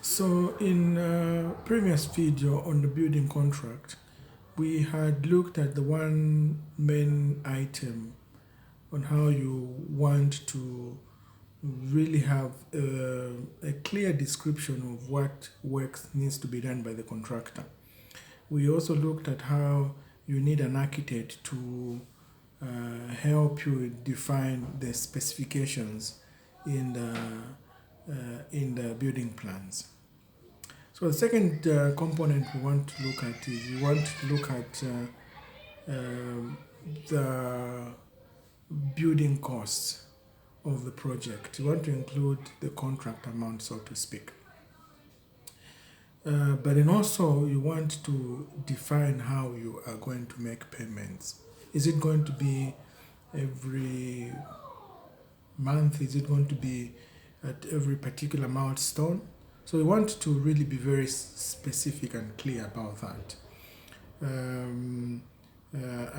So in previous video on the building contract, we had looked at the one main item on how you want to really have a clear description of what work needs to be done by the contractor. We also looked at how you need an architect to help you define the specifications in the building plans. So the second component we want to look at is we want to look at the building costs of the project. You want to include the contract amount, so to speak. But then also you want to define how you are going to make payments. Is it going to be every month? Is it going to be at every particular milestone? So we want to really be very specific and clear about that. I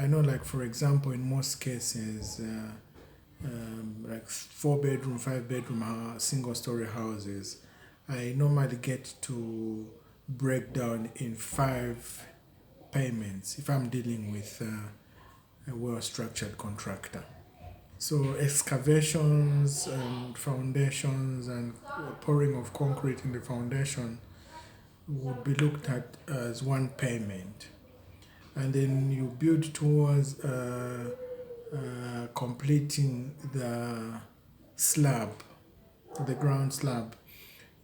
know, like for example, in most cases, like 4-bedroom, 5-bedroom, single-story houses, I normally get to break down in 5 payments if I'm dealing with a well-structured contractor. So excavations and foundations and pouring of concrete in the foundation would be looked at as one payment. And then you build towards completing the slab, the ground slab.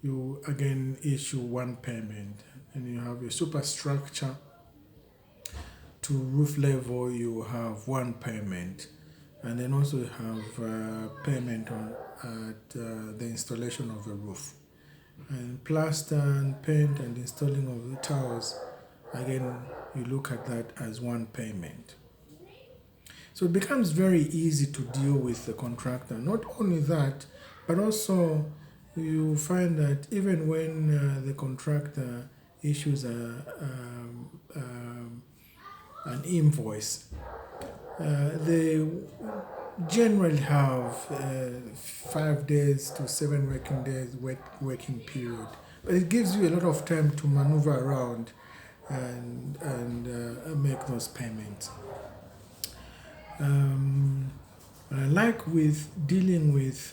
You again issue one payment. And you have your superstructure to roof level, you have one payment. And then also you have payment at the installation of the roof. And plaster and paint and installing of the tiles, again, you look at that as one payment. So it becomes very easy to deal with the contractor. Not only that, but also you find that even when the contractor issues an invoice, they generally have 5 days to 7 working days working period, but it gives you a lot of time to maneuver around and make those payments. What I like with dealing with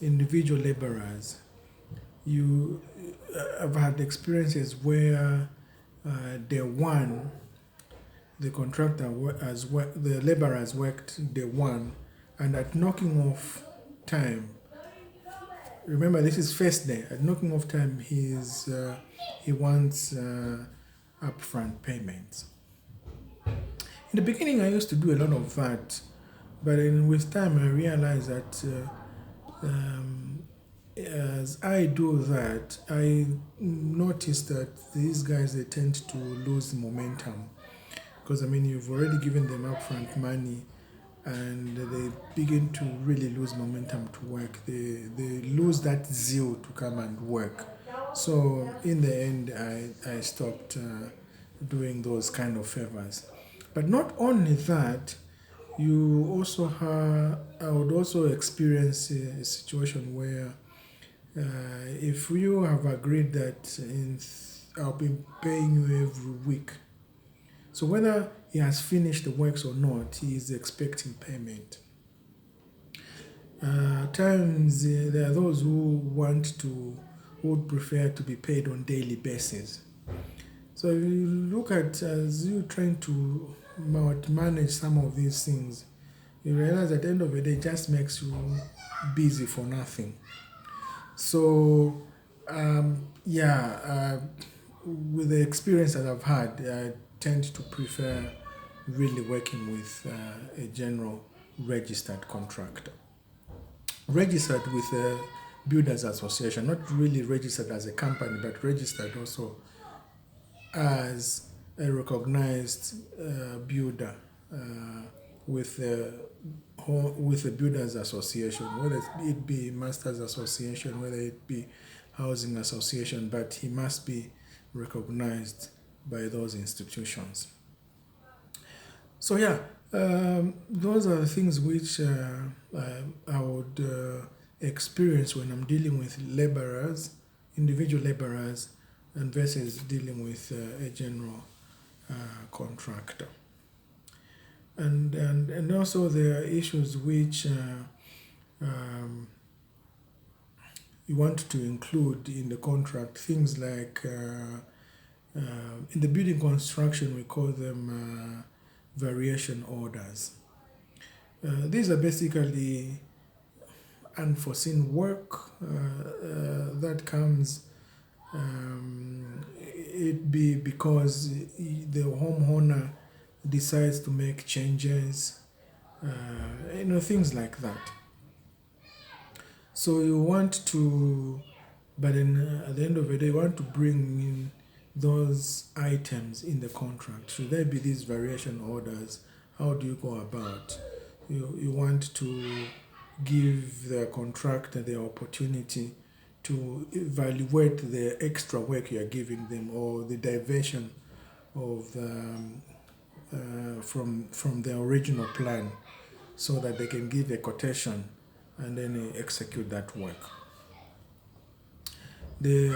individual laborers, I've had experiences where the contractor the laborer has worked day one, and at knocking off time, remember this is first day, at knocking off time he wants upfront payments. In the beginning I used to do a lot of that, but then with time I realized that as I do that, I noticed that these guys, they tend to lose momentum. Because you've already given them upfront money and they begin to really lose momentum to work. They lose that zeal to come and work. So in the end, I stopped doing those kind of favors. But not only that, I would also experience a situation where if you have agreed that I'll be paying you every week, so whether he has finished the works or not, he is expecting payment. Times there are those who would prefer to be paid on daily basis. So if you look at, as you trying to manage some of these things, you realize at the end of the day, it just makes you busy for nothing. So with the experience that I've had, I tend to prefer really working with a general registered contractor. Registered with a builders association, not really registered as a company, but registered also as a recognized builder with a builders association, whether it be masters association, whether it be housing association, but he must be recognized by those institutions. So those are the things which I would experience when I'm dealing with laborers individual laborers and versus dealing with a general contractor. And also there are issues which um, you want to include in the contract, things like in the building construction we call them variation orders. These are basically unforeseen work that comes, it be because the homeowner decides to make changes, things like that. So you want to, but then at the end of the day, you want to bring in those items in the contract. Should there be these variation orders? How do you go about? You want to give the contractor the opportunity to evaluate the extra work you are giving them or the diversion of from the original plan, so that they can give a quotation and then execute that work. The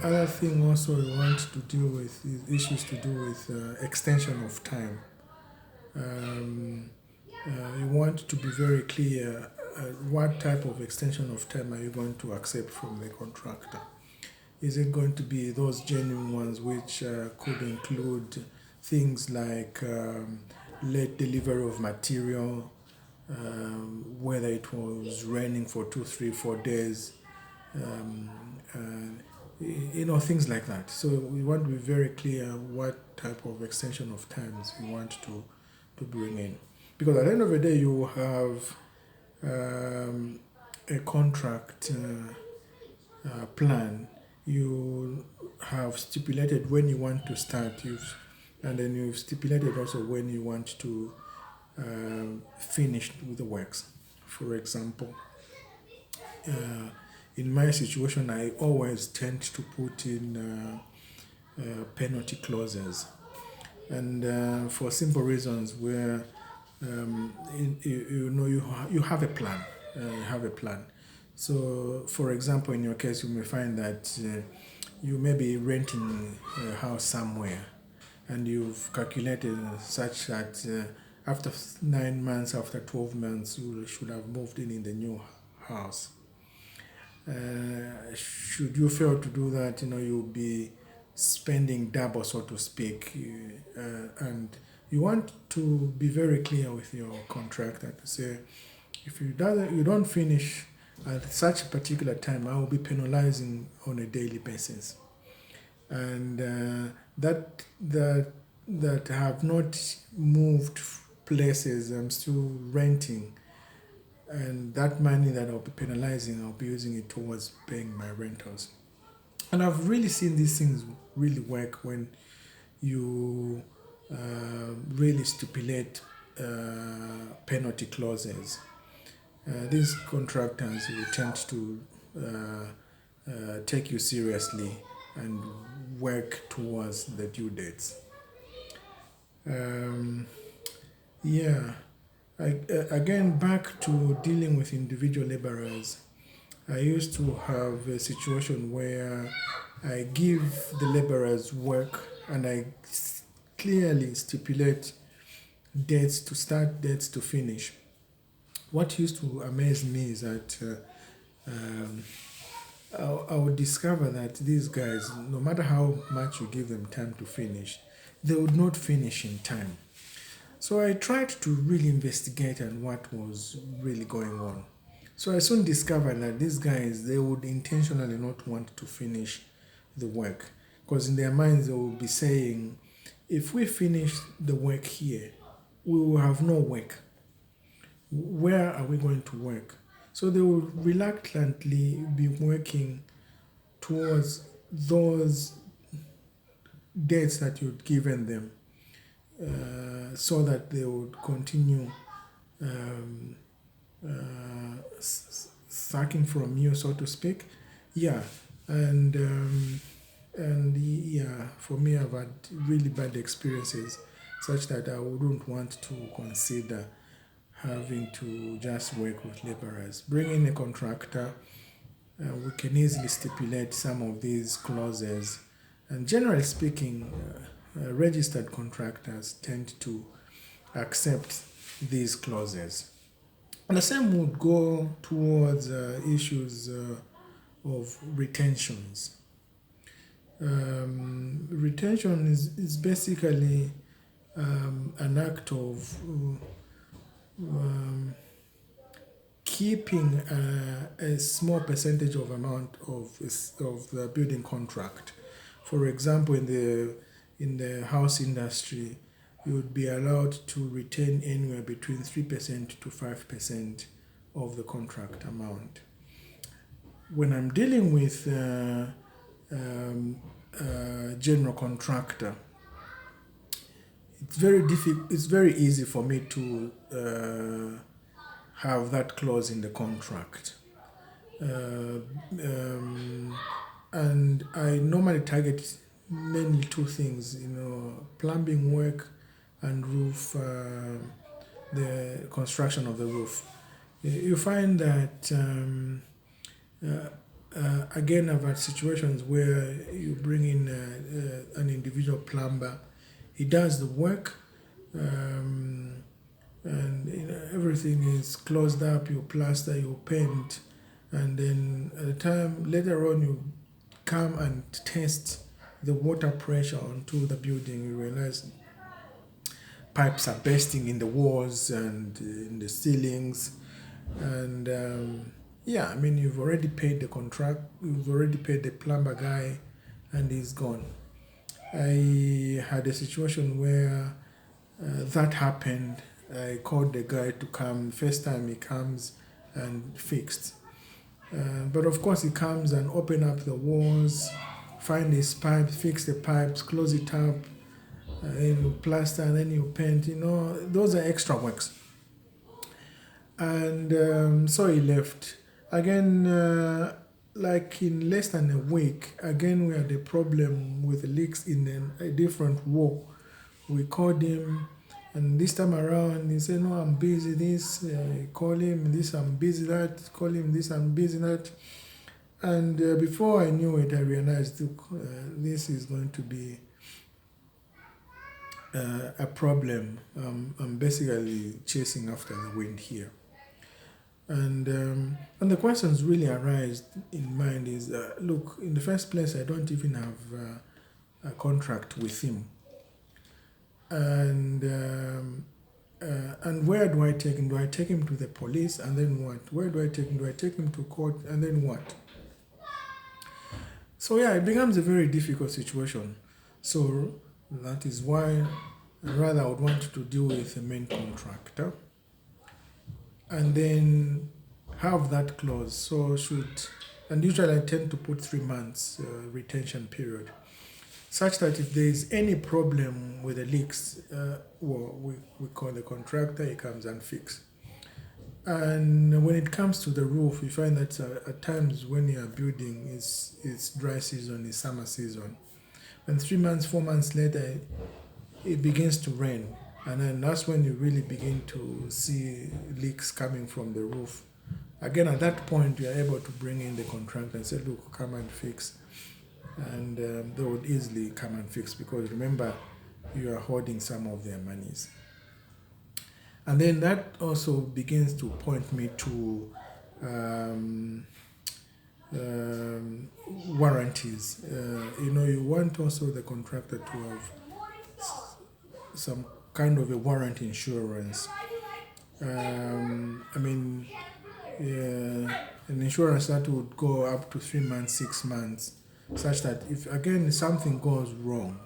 other thing also we want to deal with is issues to do with extension of time. You want to be very clear what type of extension of time are you going to accept from the contractor. Is it going to be those genuine ones which could include things like late delivery of material, whether it was raining for 2, 3, 4 days, things like that. So we want to be very clear what type of extension of times we want to bring in. Because at the end of the day, you have a contract plan. You have stipulated when you want to start, and then you've stipulated also when you want to finish with the works. For example, in my situation, I always tend to put in penalty clauses, and for simple reasons where you have a plan. You have a plan. So, for example, in your case, you may find that you may be renting a house somewhere, and you've calculated such that after 9 months, after 12 months, you should have moved in the new house. Should you fail to do that, you'll be spending double, so to speak, and you want to be very clear with your contractor to say, if you don't finish at such a particular time, I will be penalizing on a daily basis. And that have not moved places, I'm still renting, and that money that I'll be penalizing, I'll be using it towards paying my rentals. And I've really seen these things really work when you really stipulate penalty clauses. These contractors will tend to take you seriously and work towards the due dates. Again, back to dealing with individual laborers, I used to have a situation where I give the laborers work and I clearly stipulate dates to start, dates to finish. What used to amaze me is that I would discover that these guys, no matter how much you give them time to finish, they would not finish in time. So I tried to really investigate on what was really going on. So I soon discovered that these guys, they would intentionally not want to finish the work, because in their minds they will be saying, if we finish the work here, we will have no work. Where are we going to work? So they will reluctantly be working towards those dates that you'd given them, so that they would continue sucking from you, so to speak. For me, I've had really bad experiences such that I wouldn't want to consider having to just work with laborers. Bring in a contractor, we can easily stipulate some of these clauses. And generally speaking, registered contractors tend to accept these clauses. And the same would go towards issues of retentions. Retention is basically an act of keeping a small percentage of amount of the building contract. For example, in the house industry, you would be allowed to retain anywhere between 3% to 5% of the contract amount. When I'm dealing with general contractor, it's very easy for me to have that clause in the contract. And I normally target mainly two things, plumbing work and roof, the construction of the roof. You find that, again, I've had situations where you bring in an individual plumber, he does the work, and everything is closed up, you plaster, you paint, and then at the time later on you come and test the water pressure onto the building, you realize pipes are bursting in the walls and in the ceilings, and you've already paid the contract, you've already paid the plumber guy, and he's gone. I had a situation where that happened. I called the guy to come. First time he comes and fixed. But of course he comes and open up the walls, find his pipes, fix the pipes, close it up, then you plaster, and then you paint. Those are extra works. And so he left. Again, like in less than a week, again we had a problem with leaks in a different wall. We called him, and this time around he said, no, I'm busy this. Call him this, I'm busy that. Call him this, I'm busy that. And before I knew it, I realized, look, this is going to be a problem. I'm basically chasing after the wind here. And the questions really arise in mind is, look, in the first place, I don't even have a contract with him. And where do I take him? Do I take him to the police, and then what? Where do I take him? Do I take him to court, and then what? So it becomes a very difficult situation. So that is why rather I would want to deal with the main contractor, and then have that clause. And usually I tend to put 3 months retention period, such that if there is any problem with the leaks, we call the contractor, he comes and fixes. And when it comes to the roof, you find that at times when you are building, it's dry season, it's summer season. And 3 months, 4 months later, it begins to rain. And then that's when you really begin to see leaks coming from the roof. Again, at that point, you are able to bring in the contractor and say, look, come and fix. And they would easily come and fix, because remember, you are holding some of their monies. And then that also begins to point me to warranties. You want also the contractor to have some kind of a warranty insurance. An insurance that would go up to 3 months, 6 months, such that if again something goes wrong,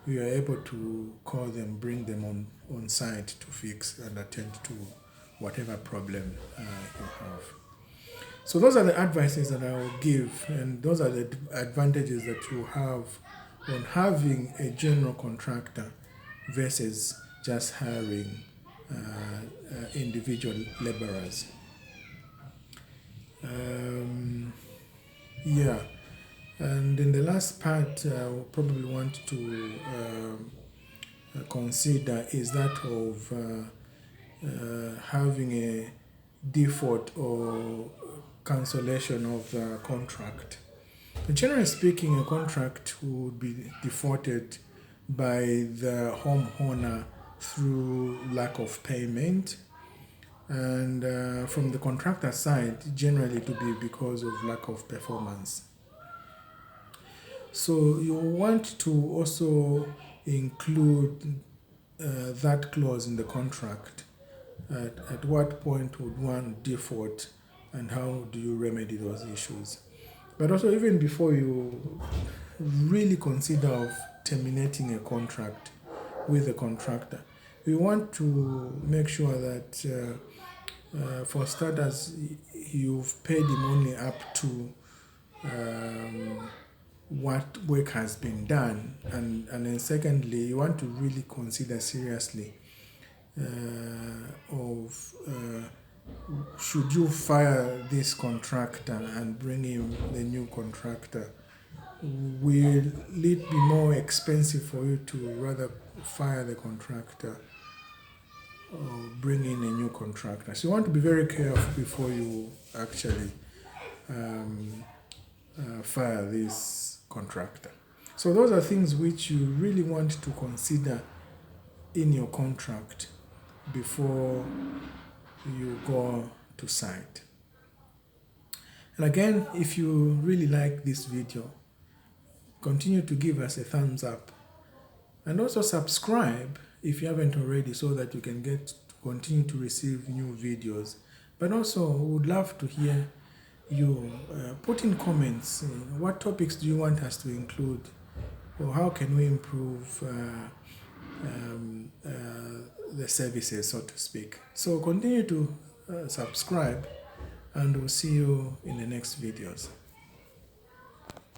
we are able to call them, bring them on site to fix and attend to whatever problem you have. So those are the advices that I will give, and those are the advantages that you have on having a general contractor versus just hiring individual laborers. And in the last part, I will probably want to consider is that of having a default or cancellation of the contract. Generally speaking, a contract would be defaulted by the homeowner through lack of payment, and from the contractor side, generally to be because of lack of performance. So you want to also include that clause in the contract. At what point would one default, and how do you remedy those issues? But also, even before you really consider of terminating a contract with a contractor, we want to make sure that for starters, you've paid him only up to what work has been done, and then secondly, you want to really consider seriously of should you fire this contractor and bring in the new contractor. Will it be more expensive for you to rather fire the contractor or bring in a new contractor? So you want to be very careful before you actually fire this contractor. So those are things which you really want to consider in your contract before you go to site. And again, if you really like this video, continue to give us a thumbs up, and also subscribe if you haven't already, so that you can continue to receive new videos. But also, we would love to hear you. Put in comments what topics do you want us to include, or how can we improve the services, so to speak. So continue to subscribe, and we'll see you in the next videos.